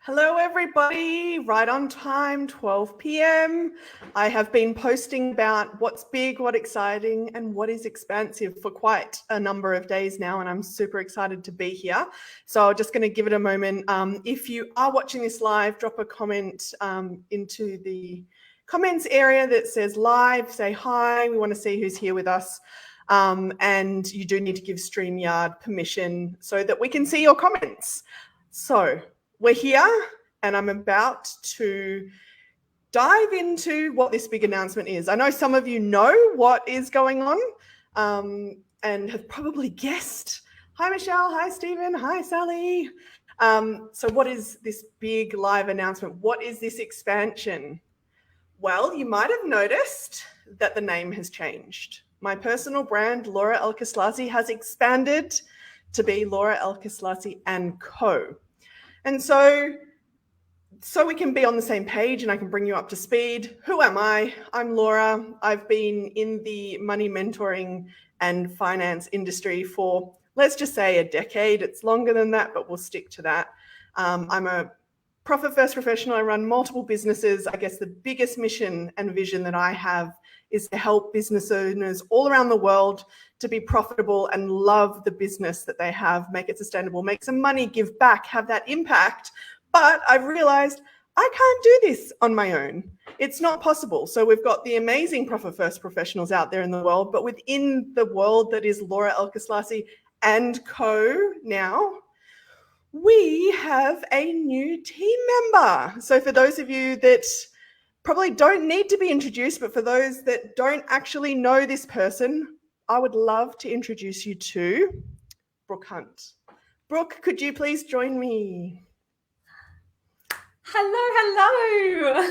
Hello, everybody. Right on time, 12 p.m. I have been posting about what's big, what's exciting, and what is expansive for quite a number of days now, and I'm super excited to be here. So I'm just going to give it a moment. If you are watching this live, drop a comment into the comments area that says live, say hi. We want to see who's here with us. And you do need to give StreamYard permission so that we can see your comments. So we're here, and I'm about to dive into what this big announcement is. I know some of you know what is going on and have probably guessed. Hi, Michelle. Hi, Stephen. Hi, Sally. So what is this big live announcement? What is this expansion? Well, you might have noticed that the name has changed. My personal brand, Laura Elkaslassy, has expanded to be Laura Elkaslassy & Co. And so we can be on the same page and I can bring you up to speed. Who am I? I'm Laura. I've been in the money mentoring and finance industry for, let's just say, a decade. It's longer than that, but we'll stick to that. I'm a profit first professional. I run multiple businesses. I guess the biggest mission and vision that I have is to help business owners all around the world to be profitable and love the business that they have, make it sustainable, make some money, give back, have that impact. But I've realized I can't do this on my own. It's not possible. So we've got the amazing profit first professionals out there in the world, but within the world that is Laura Elkaslassy & Co. now, we have a new team member. So for those of you that probably don't need to be introduced, but for those that don't actually know this person, I would love to introduce you to Brooke Hunt. Brooke, could you please join me? Hello.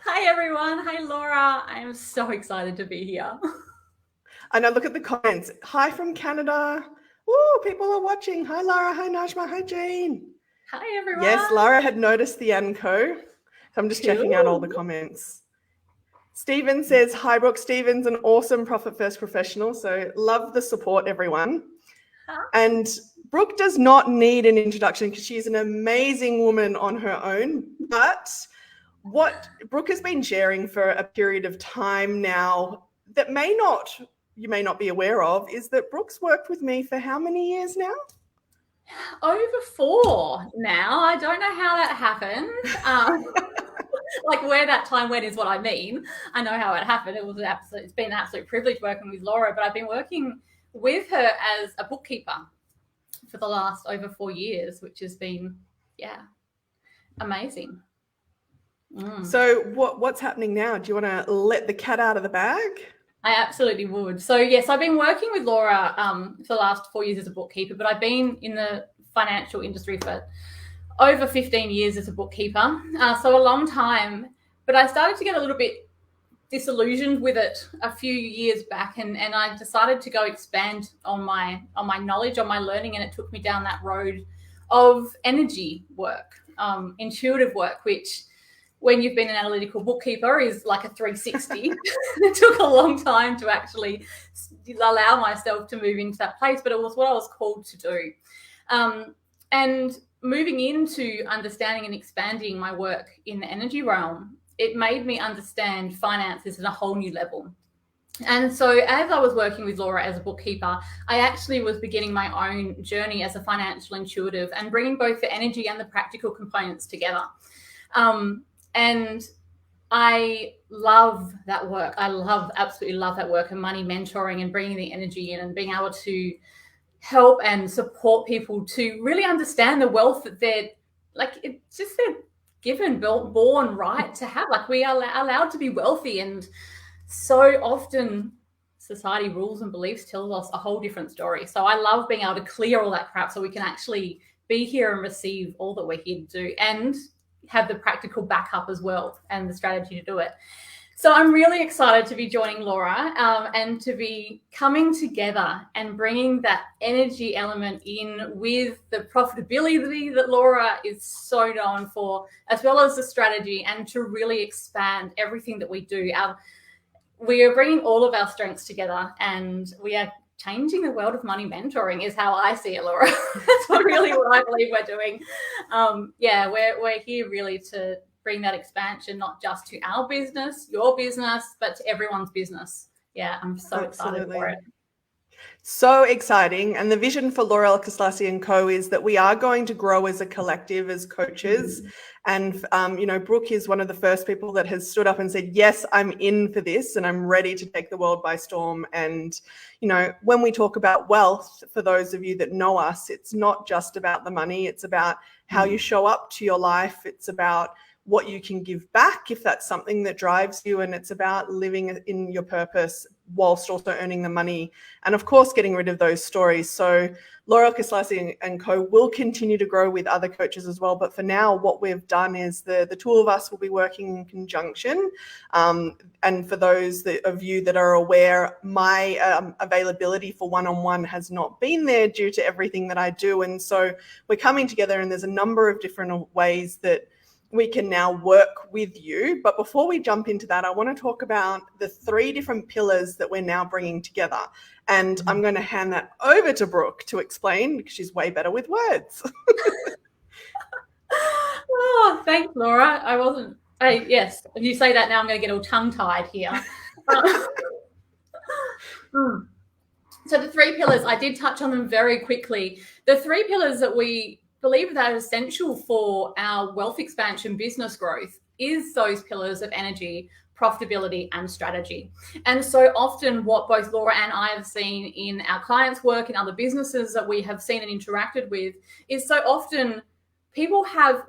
Hi, everyone. Hi, Laura. I'm so excited to be here. I know, look at the comments. Hi from Canada. Ooh, people are watching. Hi, Lara. Hi, Najma. Hi, Jane. Hi, everyone. Yes, Lara had noticed the &Co. So I'm just checking out all the comments. Stephen says, hi, Brooke. Stephen's an awesome profit first professional. So love the support, everyone. Hi. And Brooke does not need an introduction because she's an amazing woman on her own. But what Brooke has been sharing for a period of time now that you may not be aware of is that Brooke's worked with me for how many years now? Over 4 now. I don't know how that happened. Like where that time went is what I mean. I know how it happened. It's been an absolute privilege working with Laura, but I've been working with her as a bookkeeper for the last over 4 years, which has been, amazing. So what's happening now? Do you want to let the cat out of the bag? I absolutely would. So yes, I've been working with Laura for the last 4 years as a bookkeeper, but I've been in the financial industry for over 15 years as a bookkeeper. So a long time, but I started to get a little bit disillusioned with it a few years back, and I decided to go expand on my knowledge, on my learning, and it took me down that road of energy work, intuitive work, which when you've been an analytical bookkeeper is like a 360. It took a long time to actually allow myself to move into that place, but it was what I was called to do. And moving into understanding and expanding my work in the energy realm, it made me understand finances at a whole new level. And so as I was working with Laura as a bookkeeper, I actually was beginning my own journey as a financial intuitive and bringing both the energy and the practical components together. And I love that work. Absolutely love that work, and money mentoring and bringing the energy in and being able to help and support people to really understand the wealth that they're given, born right to have. Like, we are allowed to be wealthy, and so often society rules and beliefs tell us a whole different story. So I love being able to clear all that crap so we can actually be here and receive all that we're here to do, and have the practical backup as well and the strategy to do it. So I'm really excited to be joining Laura and to be coming together and bringing that energy element in with the profitability that Laura is so known for, as well as the strategy, and to really expand everything that we do. We are bringing all of our strengths together, and we are changing the world of money mentoring is how I see it, Laura. That's what I believe we're doing. We're here really to bring that expansion, not just to our business, your business, but to everyone's business. Yeah, I'm so excited for it. So exciting. And the vision for Laura Elkaslassy & Co. is that we are going to grow as a collective, as coaches. And, Brooke is one of the first people that has stood up and said, yes, I'm in for this and I'm ready to take the world by storm. And, when we talk about wealth, for those of you that know us, it's not just about the money. It's about how you show up to your life. It's about what you can give back if that's something that drives you, and it's about living in your purpose whilst also earning the money, and of course getting rid of those stories. So Laura Elkaslassy & Co. will continue to grow with other coaches as well, but for now what we've done is the two of us will be working in conjunction, and for those of you that are aware, my availability for one-on-one has not been there due to everything that I do, and so we're coming together, and there's a number of different ways that we can now work with you. But before we jump into that, I want to talk about the 3 different pillars that we're now bringing together. And I'm going to hand that over to Brooke to explain, because she's way better with words. Oh, thanks, Laura. Yes, you say that now, I'm going to get all tongue-tied here. So the 3 pillars, I did touch on them very quickly. The 3 pillars that we believe that are essential for our wealth expansion business growth is those pillars of energy, profitability, and strategy. And so often what both Laura and I have seen in our clients' work, in other businesses that we have seen and interacted with, is so often people have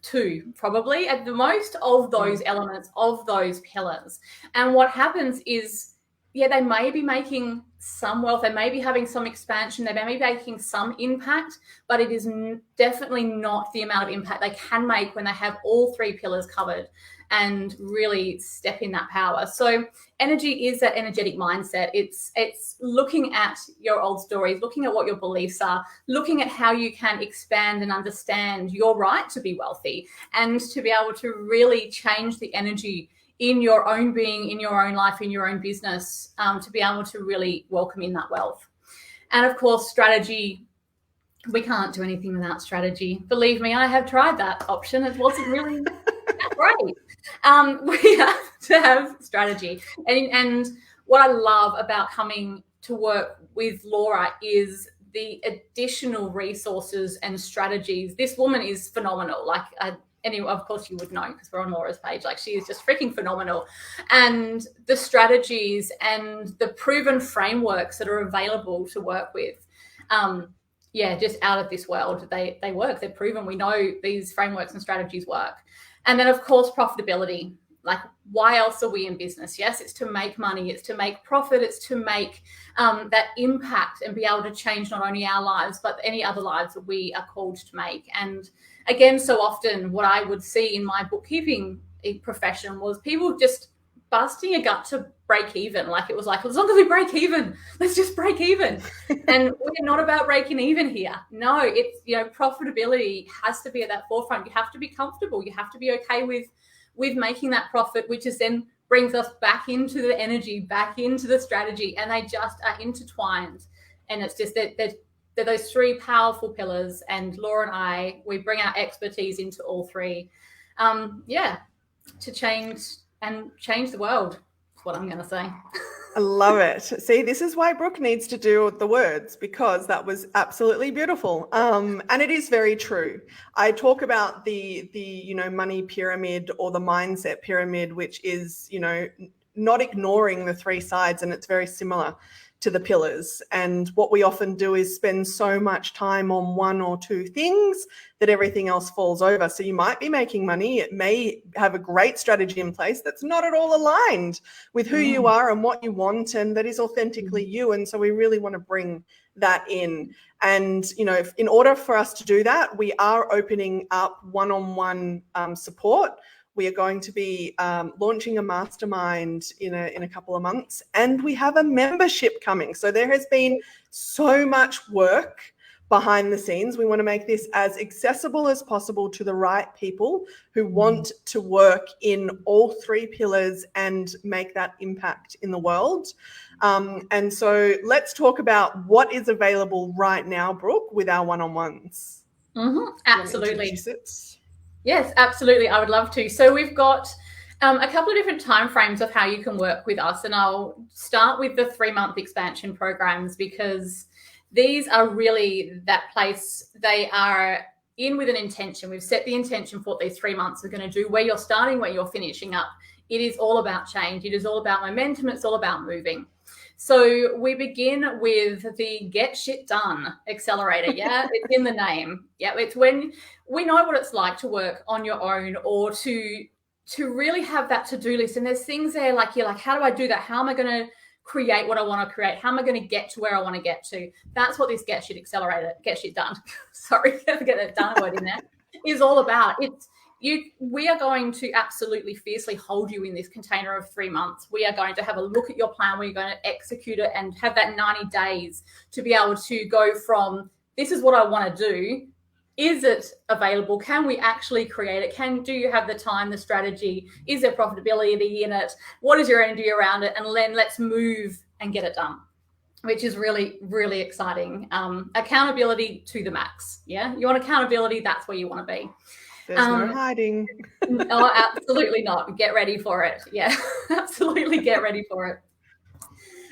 2, probably at the most, of those elements, of those pillars. And what happens is, they may be making some wealth, they may be having some expansion, they may be making some impact, but it is definitely not the amount of impact they can make when they have all 3 pillars covered and really step in that power. So energy is that energetic mindset. It's looking at your old stories, looking at what your beliefs are, looking at how you can expand and understand your right to be wealthy and to be able to really change the energy in your own being, in your own life, in your own business, to be able to really welcome in that wealth. And of course, strategy, we can't do anything without strategy. Believe me, I have tried that option. It wasn't really that great. We have to have strategy. And what I love about coming to work with Laura is the additional resources and strategies. This woman is phenomenal. Anyway, of course you would know because we're on Laura's page. She is just freaking phenomenal. And the strategies and the proven frameworks that are available to work with, just out of this world. They work, they're proven. We know these frameworks and strategies work. And then of course, profitability. Why else are we in business? Yes, it's to make money, it's to make profit, it's to make that impact and be able to change not only our lives, but any other lives that we are called to make. And again, so often what I would see in my bookkeeping profession was people just busting a gut to break even. It was as long as we break even, let's just break even. And we're not about breaking even here. No, it's, profitability has to be at that forefront. You have to be comfortable. You have to be okay with making that profit, which is then brings us back into the energy, back into the strategy, and they just are intertwined. And it's just that they're those 3 powerful pillars, and Laura and I, we bring our expertise into all 3, to change the world, is what I'm going to say. I love it. See, this is why Brooke needs to do the words, because that was absolutely beautiful. And it is very true. I talk about the money pyramid or the mindset pyramid, which is, not ignoring the 3 sides, and it's very similar to the pillars. And what we often do is spend so much time on 1 or 2 things that everything else falls over. So you might be making money. It may have a great strategy in place that's not at all aligned with who you are and what you want, and that is authentically you. And so we really want to bring that in. And, in order for us to do that, we are opening up one-on-one support. We are going to be launching a mastermind in a couple of months, and we have a membership coming. So there has been so much work behind the scenes. We want to make this as accessible as possible to the right people who want to work in all three pillars and make that impact in the world. And so let's talk about what is available right now, Brooke, with our one-on-ones. Absolutely. Yes, absolutely. I would love to. So we've got a couple of different timeframes of how you can work with us. And I'll start with the 3-month expansion programs, because these are really that place. They are in with an intention. We've set the intention for what these 3 months are going to do, where you're starting, where you're finishing up. It is all about change. It is all about momentum. It's all about moving. So we begin with the Get Shit Done Accelerator. Yeah, it's in the name. Yeah, it's when we know what it's like to work on your own, or to really have that to-do list. And there's things there like, you're like, how do I do that? How am I going to create what I want to create? How am I going to get to where I want to get to? That's what this Get Shit Done, sorry, forget that done word in there, is all about. We are going to absolutely fiercely hold you in this container of 3 months. We are going to have a look at your plan. We're going to execute it and have that 90 days to be able to go from, this is what I want to do. Is it available? Can we actually create it? Do you have the time, the strategy? Is there profitability in it? What is your energy around it? And then let's move and get it done, which is really, really exciting. Accountability to the max. Yeah. You want accountability? That's where you want to be. There's no hiding. Oh, absolutely not. Get ready for it. Yeah, absolutely get ready for it.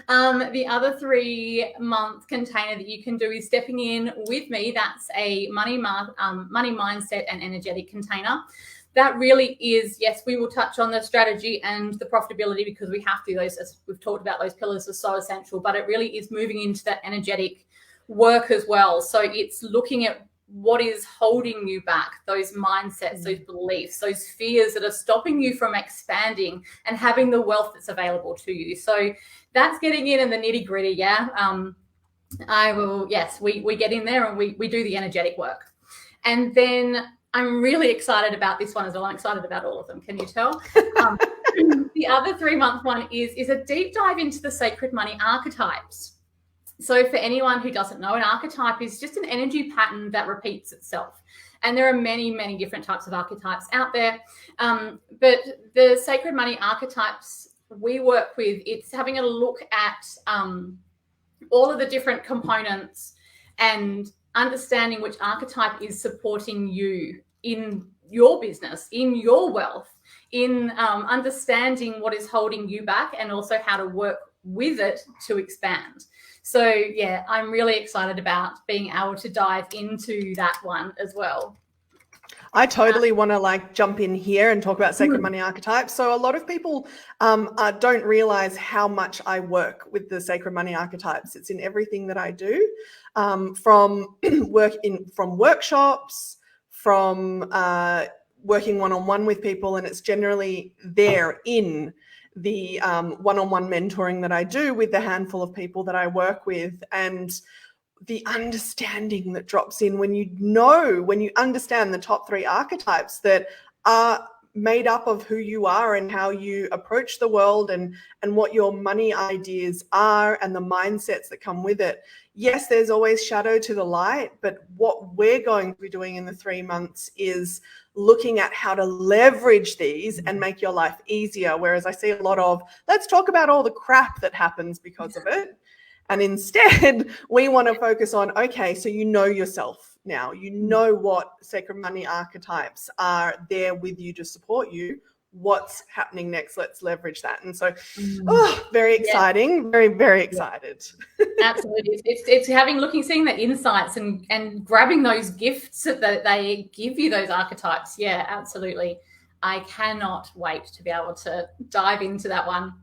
The other 3-month container that you can do is stepping in with me. That's a money mindset and energetic container. That really is, yes, we will touch on the strategy and the profitability, because we have to. Those, as we've talked about, those pillars are so essential, but it really is moving into that energetic work as well. So it's looking at what is holding you back, those mindsets, those beliefs, those fears that are stopping you from expanding and having the wealth that's available to you. So that's getting in the nitty gritty. Yeah. We get in there and we do the energetic work. And then I'm really excited about this one as well. I'm excited about all of them. Can you tell? The other 3-month one is a deep dive into the sacred money archetypes. So for anyone who doesn't know, an archetype is just an energy pattern that repeats itself. And there are many, many different types of archetypes out there. But the sacred money archetypes we work with, it's having a look at all of the different components and understanding which archetype is supporting you in your business, in your wealth, in understanding what is holding you back, and also how to work with it to expand. So yeah, I'm really excited about being able to dive into that one as well. I totally want to jump in here and talk about sacred money archetypes. So a lot of people don't realize how much I work with the sacred money archetypes. It's in everything that I do, from workshops, from working one-on-one with people, and it's generally there in the one-on-one mentoring that I do with the handful of people that I work with. And the understanding that drops in when you understand the top 3 archetypes that are made up of who you are and how you approach the world, and what your money ideas are and the mindsets that come with it. Yes, there's always shadow to the light, but what we're going to be doing in the 3 months is looking at how to leverage these and make your life easier. Whereas I see a lot of, let's talk about all the crap that happens because of it. And instead, we want to focus on, okay, so you know yourself now. You know what sacred money archetypes are there with you to support you. What's happening next? Let's leverage that. And so, very exciting. Yeah. Very, very excited. Absolutely. It's seeing the insights and grabbing those gifts that they give you, those archetypes. Yeah, absolutely. I cannot wait to be able to dive into that one.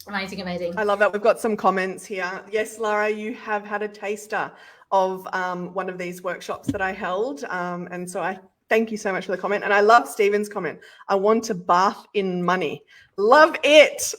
Amazing. I love that. We've got some comments here. Yes, Lara, you have had a taster of one of these workshops that I held. And so I thank you so much for the comment. And I love Stephen's comment. I want to bath in money. Love it.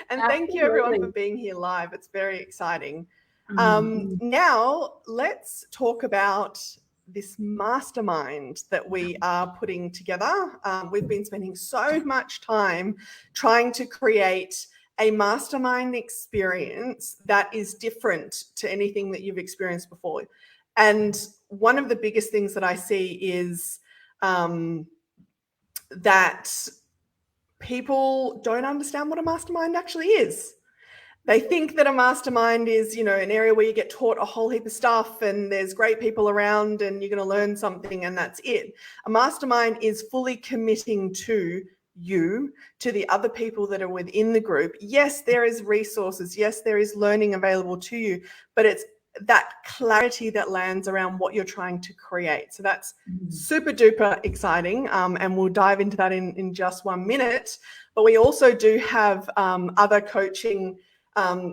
And thank you everyone for being here live. It's very exciting. Now let's talk about this mastermind that we are putting together. We've been spending so much time trying to create a mastermind experience that is different to anything that you've experienced before. And one of the biggest things that I see is that people don't understand what a mastermind actually is. They think that a mastermind is, an area where you get taught a whole heap of stuff and there's great people around and you're going to learn something and that's it. A mastermind is fully committing to you, to the other people that are within the group. Yes, there is resources. Yes, there is learning available to you, but it's that clarity that lands around what you're trying to create. So that's super duper exciting. And we'll dive into that in just 1 minute. But we also do have other coaching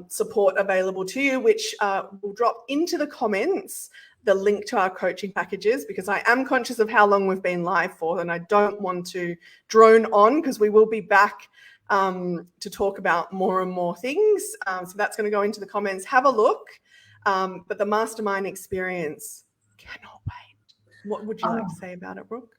support available to you, which will drop into the comments, the link to our coaching packages, because I am conscious of how long we've been live for, and I don't want to drone on because we will be back to talk about more and more things. So that's going to go into the comments. Have a look. But the mastermind experience, cannot wait. What would you like to say about it, Brooke?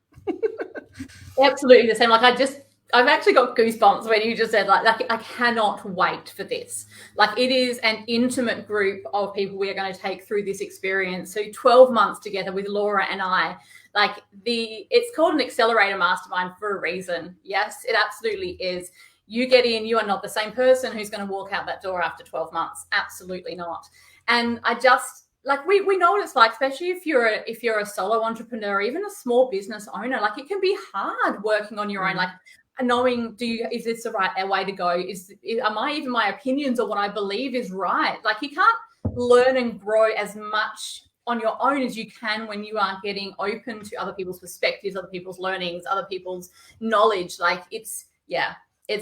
Absolutely the same. I've actually got goosebumps when you just said like I cannot wait for this. Like, it is an intimate group of people we are going to take through this experience. So 12 months together with Laura and I. It's called an Accelerator Mastermind for a reason. Yes, it absolutely is. You get in, you are not the same person who's going to walk out that door after 12 months. Absolutely not. And I just, we know what it's like, especially if you're a solo entrepreneur, even a small business owner. Like, it can be hard working on your own, like knowing, is this the right way to go? Even my opinions or what I believe is right? Like, you can't learn and grow as much on your own as you can when you are getting open to other people's perspectives, other people's learnings, other people's knowledge. It's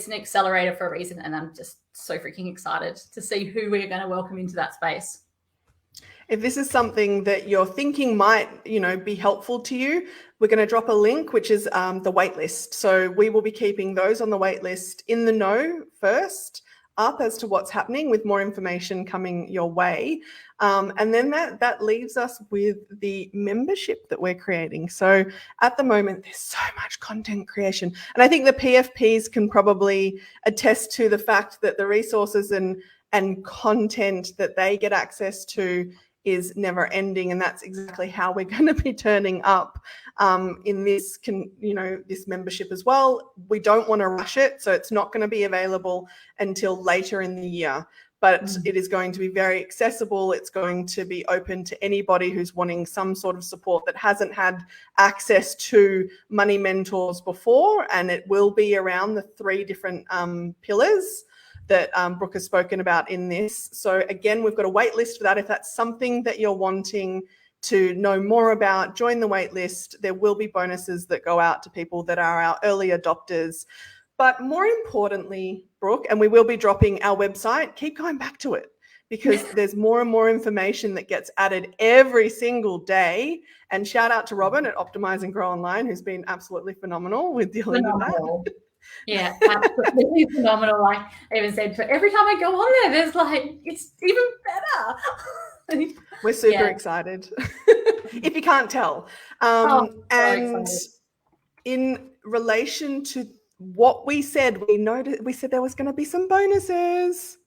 an accelerator for a reason. And I'm just so freaking excited to see who we're going to welcome into that space. If this is something that you're thinking might, be helpful to you, we're going to drop a link, which is the waitlist. So we will be keeping those on the waitlist in the know first, up as to what's happening, with more information coming your way. And then that leaves us with the membership that we're creating. So at the moment, there's so much content creation. And I think the PFPs can probably attest to the fact that the resources and content that they get access to is never ending. And that's exactly how we're going to be turning up in this membership as well. We don't want to rush it. So it's not going to be available until later in the year, but it is going to be very accessible. It's going to be open to anybody who's wanting some sort of support that hasn't had access to money mentors before. And it will be around the 3 different pillars that Brooke has spoken about in this. So again, we've got a wait list for that. If that's something that you're wanting to know more about, join the wait list. There will be bonuses that go out to people that are our early adopters. But more importantly, Brooke, and we will be dropping our website, keep going back to it, because there's more and more information that gets added every single day. And shout out to Robin at Optimize and Grow Online, who's been absolutely phenomenal with dealing with that. Yeah, absolutely phenomenal. Like I even said, every time I go on there, there's it's even better. We're super excited, if you can't tell. So and excited. In relation to what we said, we said there was going to be some bonuses.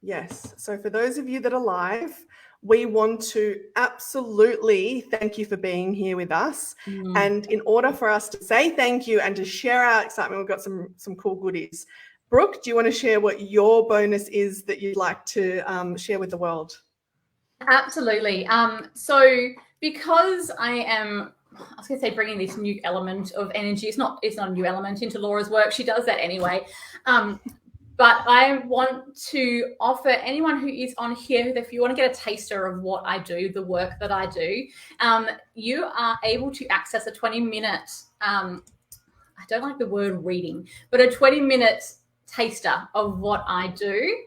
Yes. So for those of you that are live, we want to absolutely thank you for being here with us. And in order for us to say thank you and to share our excitement, we've got some cool goodies. Brooke, do you want to share what your bonus is that you'd like to share with the world? Absolutely. So because I was going to say bringing this new element of energy, it's not a new element into Laura's work. She does that anyway. But I want to offer anyone who is on here, if you want to get a taster of what I do, the work that I do, you are able to access a 20-minute, I don't like the word reading, but a 20-minute taster of what I do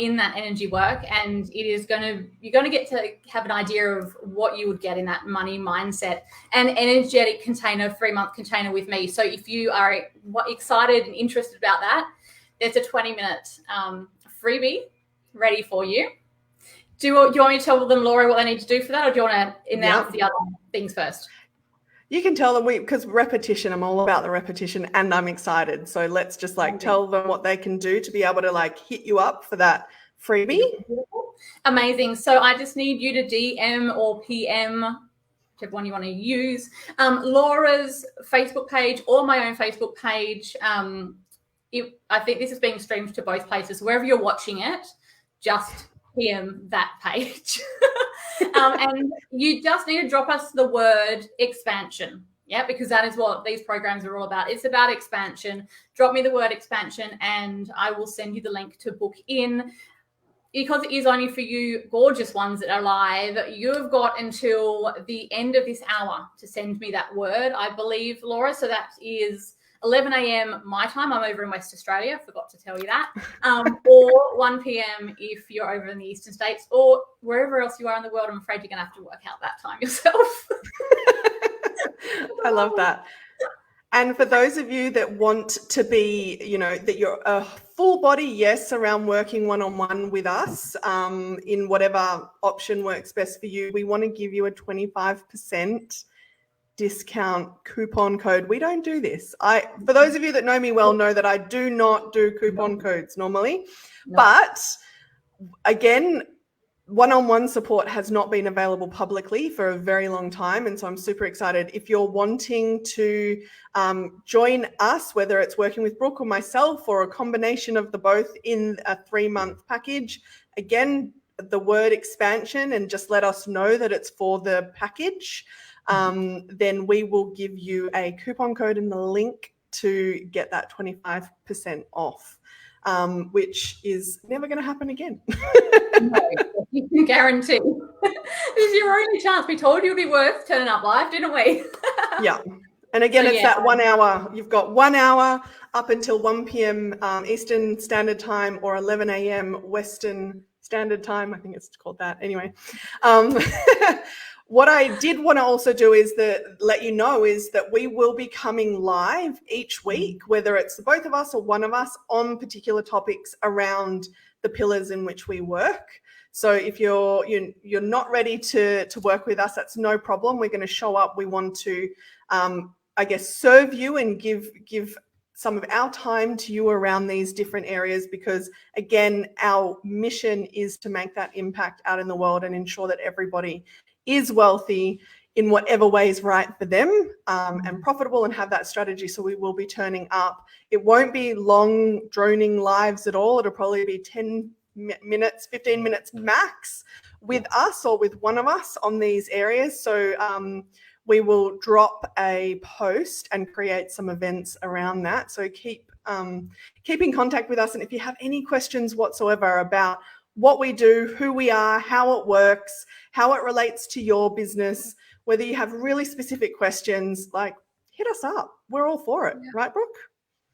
in that energy work. And you're going to get to have an idea of what you would get in that money mindset and energetic container, 3-month container with me. So if you are excited and interested about that, there's a 20-minute freebie ready for you. Do you want me to tell them, Laura, what they need to do for that, or do you want to announce the other things first? You can tell them, because repetition, I'm all about the repetition and I'm excited. So let's just tell them what they can do to be able to hit you up for that Freebie? Amazing. So I just need you to DM or PM, whichever one you want to use, Laura's Facebook page or my own Facebook page. I think this is being streamed to both places. Wherever you're watching it, just PM that page. And you just need to drop us the word expansion. Yeah, because that is what these programs are all about. It's about expansion. Drop me the word expansion and I will send you the link to book in. Because it is only for you gorgeous ones that are live, you've got until the end of this hour to send me that word, I believe, Laura. So that is 11 a.m. my time. I'm over in West Australia. Forgot to tell you that. Or 1 p.m. if you're over in the Eastern States or wherever else you are in the world. I'm afraid you're going to have to work out that time yourself. I love that. And for those of you that want to be, that you're a full body yes around working one-on-one with us in whatever option works best for you, we want to give you a 25% discount coupon code. We don't do this. For those of you that know me well, know that I do not do coupon codes normally. No. But again, one-on-one support has not been available publicly for a very long time. And so I'm super excited. If you're wanting to join us, whether it's working with Brooke or myself or a combination of the both in a 3-month package, again, the word expansion and just let us know that it's for the package. Then we will give you a coupon code and the link to get that 25% off, which is never going to happen again. No, you can guarantee. This is your only chance. We told you it'd be worth turning up live, didn't we? Yeah. And again, so, it's that 1 hour. You've got 1 hour up until 1 p.m. Eastern Standard Time or 11 a.m. Western Standard Time. I think it's called that. Anyway. What I did want to also do is let you know is that we will be coming live each week, whether it's the both of us or one of us, on particular topics around the pillars in which we work. So if you're not ready to work with us, that's no problem. We're going to show up. We want to, serve you and give some of our time to you around these different areas, because again, our mission is to make that impact out in the world and ensure that everybody is wealthy in whatever way is right for them and profitable and have that strategy. So we will be turning up. It won't be long droning lives at all. It'll probably be 10 minutes, 15 minutes max with us or with one of us on these areas. So we will drop a post and create some events around that. So keep in contact with us. And if you have any questions whatsoever about what we do, who we are, how it works, how it relates to your business, whether you have really specific questions, hit us up. We're all for it. Yeah. Right, Brooke?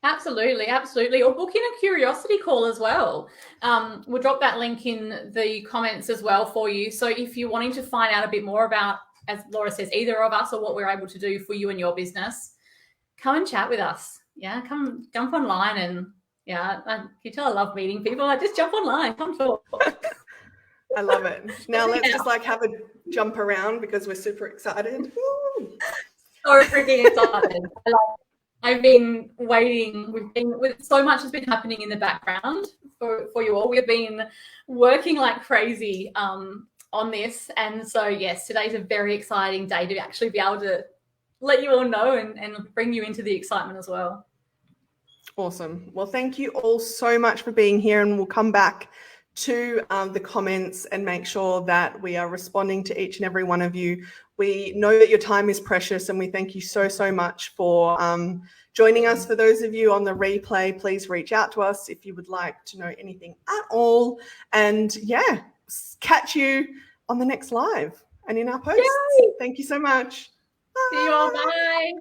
Absolutely, absolutely. Or book in a curiosity call as well. We'll drop that link in the comments as well for you. So if you're wanting to find out a bit more about, as Laura says, either of us or what we're able to do for you and your business, come and chat with us. Yeah, come jump online and you tell I love meeting people. I just jump online, come talk. I love it. Now let's just have a jump around because we're super excited. So freaking excited. I've been waiting. So much has been happening in the background for you all. We've been working like crazy on this. And so, yes, today's a very exciting day to actually be able to let you all know and bring you into the excitement as well. Awesome. Well, thank you all so much for being here, and we'll come back to the comments and make sure that we are responding to each and every one of you. We know that your time is precious, and we thank you so much for joining us. For those of you on the replay, please reach out to us if you would like to know anything at all. And catch you on the next live and in our posts. Yay! Thank you so much. Bye. See you all. Bye.